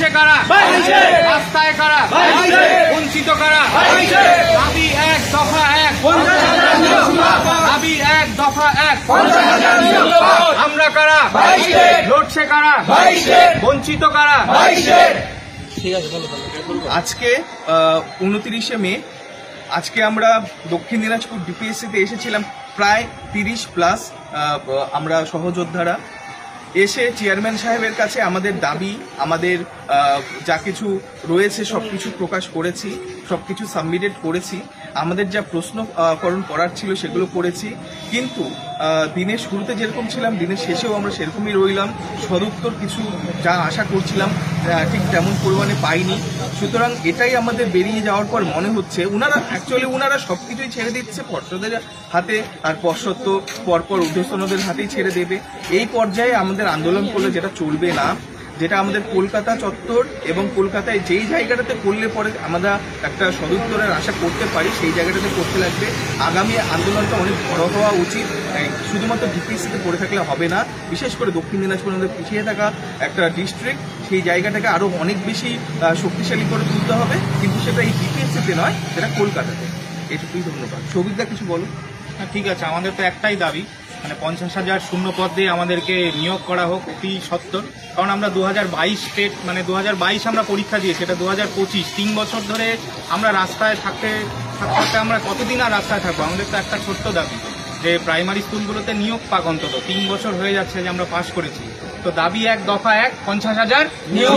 লড়ছে কারা, রাস্তায় কারা, বঞ্চিত কারা, দাবি এক দফা এক, দাবি এক দফা এক, আমরা কারা, লড়ছে কারা, বঞ্চিত কারা। আজকে 29শে মে আজকে আমরা দক্ষিণ দিনাজপুর ডিপিএসসিতে এসেছিলাম প্রায় 30+ আমরা সহযোদ্ধারা এসে চেয়ারম্যান সাহেবের কাছে আমাদের দাবি, আমাদের যা কিছু রয়েছে সবকিছু প্রকাশ করেছি, সবকিছু সাবমিটেড করেছি। আমাদের যা প্রশ্নকরণ করার ছিল সেগুলো করেছি, কিন্তু দিনের শুরুতে যেরকম ছিলাম দিনের শেষেও আমরা সেরকমই রইলাম। সদুত্তর কিছু যা আশা করছিলাম ঠিক তেমন পরিমাণে পাইনি। সুতরাং এটাই আমাদের বেরিয়ে যাওয়ার পর মনে হচ্ছে ওনারা সবকিছুই ছেড়ে দিচ্ছে পর্ষদের হাতে, আর পর্ষদ তো পরপর ঊর্ধ্বতনদের হাতেই ছেড়ে দেবে। এই পর্যায়ে আমাদের আন্দোলন করলে যেটা চলবে না, যেটা আমাদের কলকাতা চত্বর এবং কলকাতায় যেই জায়গাটাতে করলে পরে আমরা একটা সদুত্তরের আশা করতে পারি সেই জায়গাটাতে করতে লাগবে। আগামী আন্দোলনটা অনেক বড় হওয়া উচিত, শুধুমাত্র ডিপিএসসিতে পড়ে থাকলে হবে না। বিশেষ করে দক্ষিণ দিনাজপুর মধ্যে পিছিয়ে থাকা একটা ডিস্ট্রিক্ট, সেই জায়গাটাকে আরও অনেক বেশি শক্তিশালী করে তুলতে হবে, কিন্তু সেটা এই ডিপিএসসিতে নয়, সেটা কলকাতাতে। এটুকুই, ধন্যবাদ। সৌভিকদা কিছু বলো। হ্যাঁ, ঠিক আছে, আমাদের তো একটাই দাবি, মানে 50,000 শূন্য পদ দিয়ে আমাদেরকে নিয়োগ করা হোক অতি সত্বর। কারণ আমরা 2022 স্টেট মানে 2022 আমরা পরীক্ষা দিয়েছি, এটা 2025, 3 বছর ধরে আমরা রাস্তায় থাকতে আমরা কতদিন আর রাস্তায় থাকবো। আমাদের তো একটা ছোট্ট দাবি যে প্রাইমারি স্কুলগুলোতে নিয়োগ পাক, অন্তত 3 বছর হয়ে যাচ্ছে যে আমরা পাশ করেছি। তো দাবি এক দফা এক, 50,000 নিয়োগ।